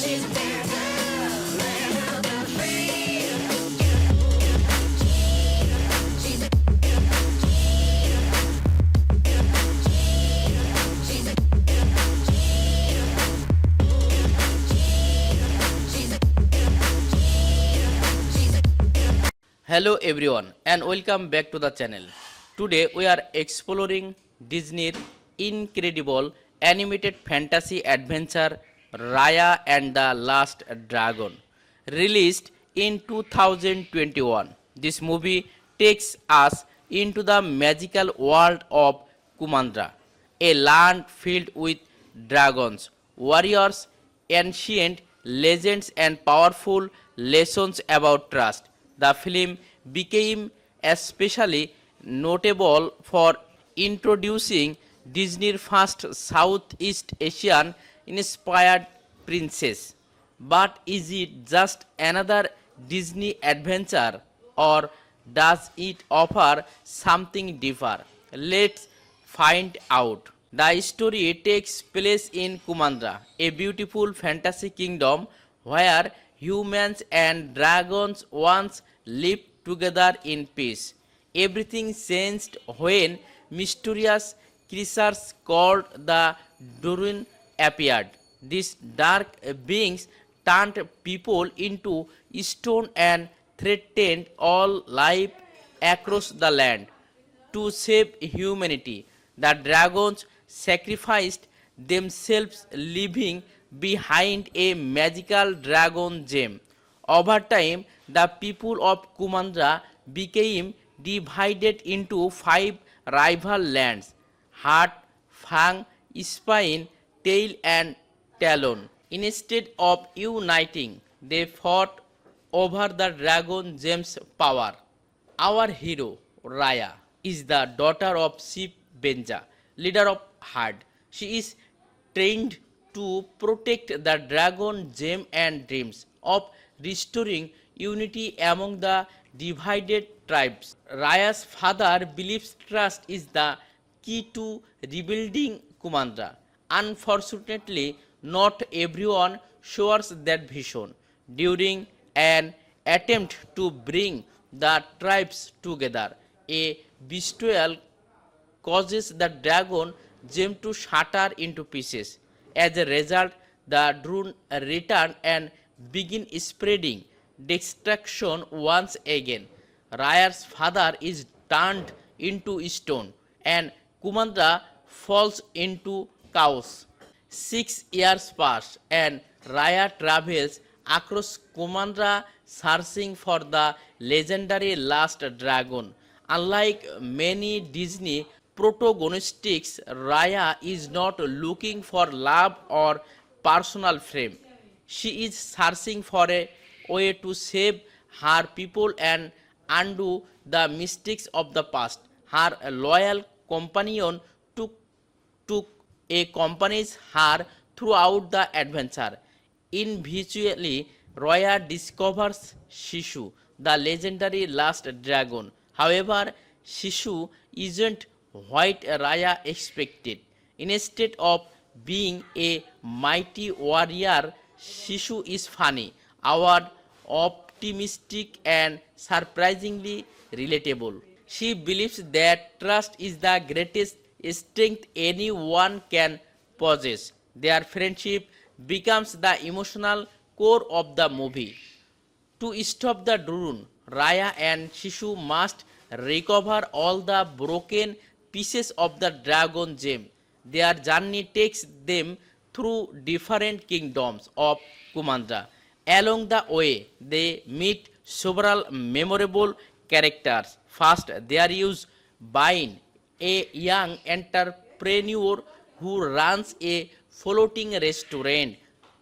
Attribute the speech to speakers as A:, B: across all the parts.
A: She's a bad girl, let her free. She's a
B: Hello everyone and welcome back to the channel. Today we are exploring Disney's incredible animated fantasy adventure Raya and the Last Dragon, released in 2021. This movie takes us into the magical world of Kumandra, a land filled with dragons, warriors, ancient legends, and powerful lessons about trust. The film became especially notable for introducing Disney's first Southeast Asian inspired princess. But is it just another Disney adventure, or does it offer something deeper? Let's find out. The story takes place in Kumandra, a beautiful fantasy kingdom where humans and dragons once lived together in peace. Everything changed when mysterious creatures called the Durin appeared. These dark beings turned people into stone and threatened all life across the land. To save humanity, the dragons sacrificed themselves, leaving behind a magical dragon gem. Over time, the people of Kumandra became divided into five rival lands: Heart, Fang, Spine, Tail, and Talon. Instead of uniting, they fought over the dragon gem's power. Our hero, Raya, is the daughter of Chief Benja, leader of Herd. She is trained to protect the dragon gem and dreams of restoring unity among the divided tribes. Raya's father believes trust is the key to rebuilding Kumandra. Unfortunately, not everyone shares that vision. During an attempt to bring the tribes together, a betrayal causes the dragon gem to shatter into pieces. As a result, the drone return and begin spreading destruction once again. Raya's father is turned into stone, and Kumandra falls into chaos. 6 years pass, and Raya travels across Kumandra searching for the legendary last dragon. Unlike many Disney protagonists, Raya is not looking for love or personal fame. She is searching for a way to save her people and undo the mistakes of the past. Her loyal companion took accompanies her throughout the adventure. Eventually, Roya discovers Shishu, the legendary last dragon. However, Shishu isn't what Raya expected. Instead of being a mighty warrior, Shishu is funny, awkward, optimistic, and surprisingly relatable. She believes that trust is the greatest strength anyone can possess. Their friendship becomes the emotional core of the movie. To stop the Durun, Raya and Shishu must recover all the broken pieces of the dragon gem. Their journey takes them through different kingdoms of Kumandra. Along the way, they meet several memorable characters. First, there is Bain, a young entrepreneur who runs a floating restaurant.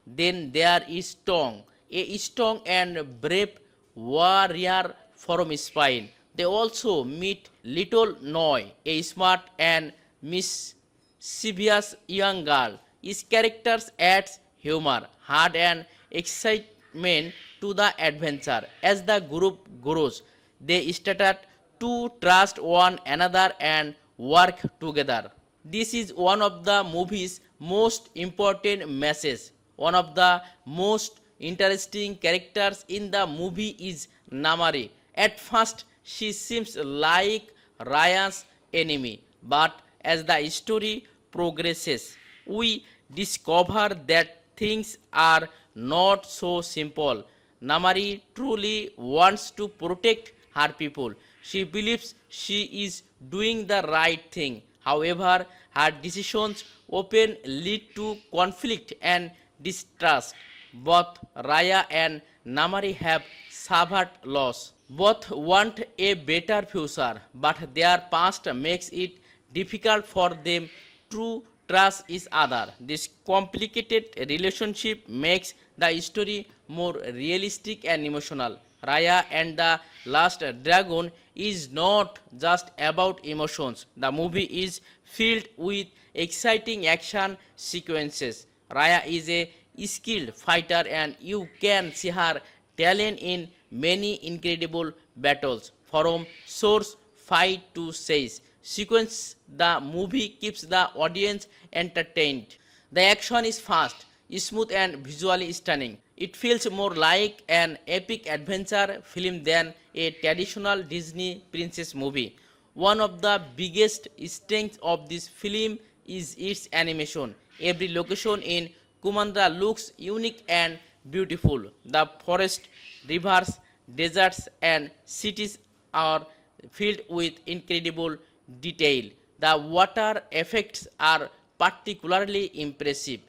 B: Then there is Tong, a strong and brave warrior from Spain. They also meet Little Noi, a smart and mischievous young girl. His characters adds humor, heart, and excitement to the adventure. As the group grows, they start to trust one another and work together. This is one of the movie's most important messages. One of the most interesting characters in the movie is Namari. At first, she seems like Raya's enemy, but as the story progresses, we discover that things are not so simple. Namari truly wants to protect her people. She believes she is doing the right thing. However, her decisions often lead to conflict and distrust. Both Raya and Namari have suffered loss. Both want a better future, but their past makes it difficult for them to trust each other. This complicated relationship makes the story more realistic and emotional. Raya and the Last Dragon is not just about emotions. The movie is filled with exciting action sequences. Raya is a skilled fighter and you can see her talent in many incredible battles. From source fight to chase sequence, the movie keeps the audience entertained. The action is fast, smooth, and visually stunning. It feels more like an epic adventure film than a traditional Disney princess movie. One of the biggest strengths of this film is its animation. Every location in Kumandra looks unique and beautiful. The forest, rivers, deserts, and cities are filled with incredible detail. The water effects are particularly impressive.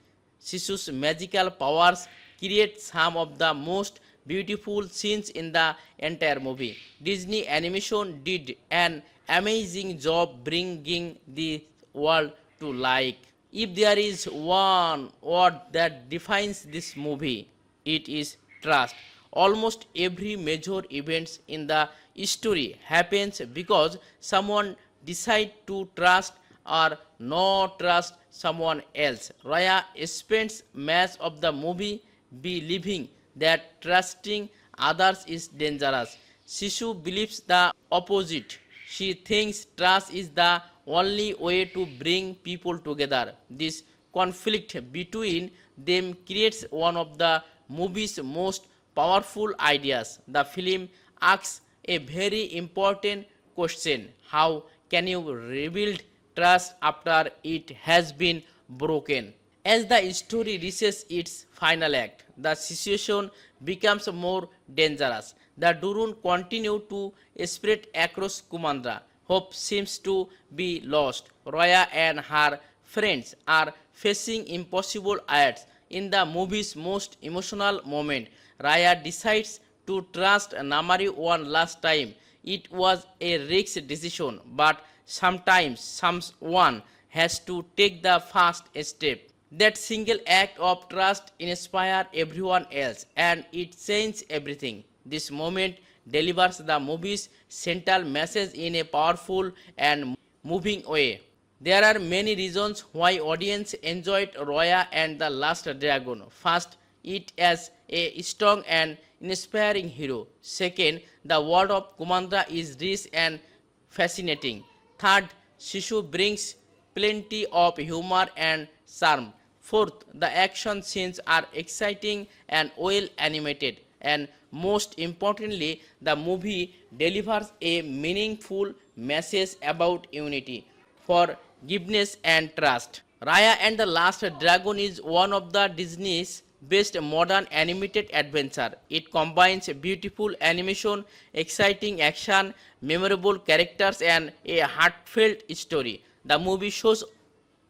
B: Shishu's magical powers create some of the most beautiful scenes in the entire movie. Disney Animation did an amazing job bringing the world to life. If there is one word that defines this movie, it is trust. Almost every major events in the story happens because someone decide to trust or not trust someone else. Raya spends much of the movie believing that trusting others is dangerous. Shishu believes the opposite. She thinks trust is the only way to bring people together. This conflict between them creates one of the movie's most powerful ideas. The film asks a very important question: how can you rebuild trust after it has been broken? As the story reaches its final act, the situation becomes more dangerous. The Durun continue to spread across Kumandra. Hope seems to be lost. Roya and her friends are facing impossible odds. In the movie's most emotional moment, Raya decides to trust Namari one last time. It was a risky decision, but sometimes someone has to take the first step. That single act of trust inspires everyone else and it changes everything. This moment delivers the movie's central message in a powerful and moving way. There are many reasons why audience enjoyed Roya and the Last Dragon. First, it as a strong and inspiring hero. Second, the world of Kumandra is rich and fascinating. Third, Shishu brings plenty of humor and charm. Fourth, the action scenes are exciting and well animated. And most importantly, the movie delivers a meaningful message about unity, forgiveness, and trust. Raya and the Last Dragon is one of the Disney's best modern animated adventure. It combines beautiful animation, exciting action, memorable characters, and a heartfelt story. The movie shows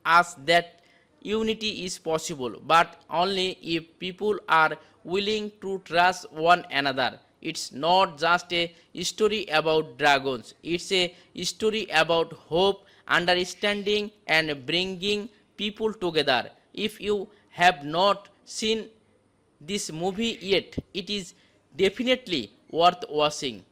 B: us that unity is possible, but only if people are willing to trust one another. It's not just a story about dragons, it's a story about hope, understanding, and bringing people together. If you have not seen this movie yet, it is definitely worth watching.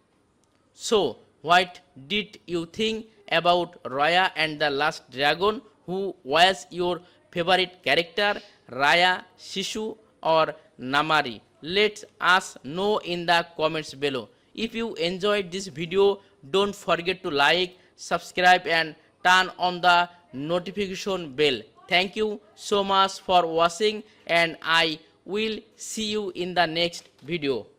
B: So, what did you think about Raya and the Last Dragon? Who was your favorite character, Raya, Shishu, or Namari? Let us know in the comments below. If you enjoyed this video, don't forget to like, subscribe, and turn on the notification bell. Thank you so much for watching, and I will see you in the next video.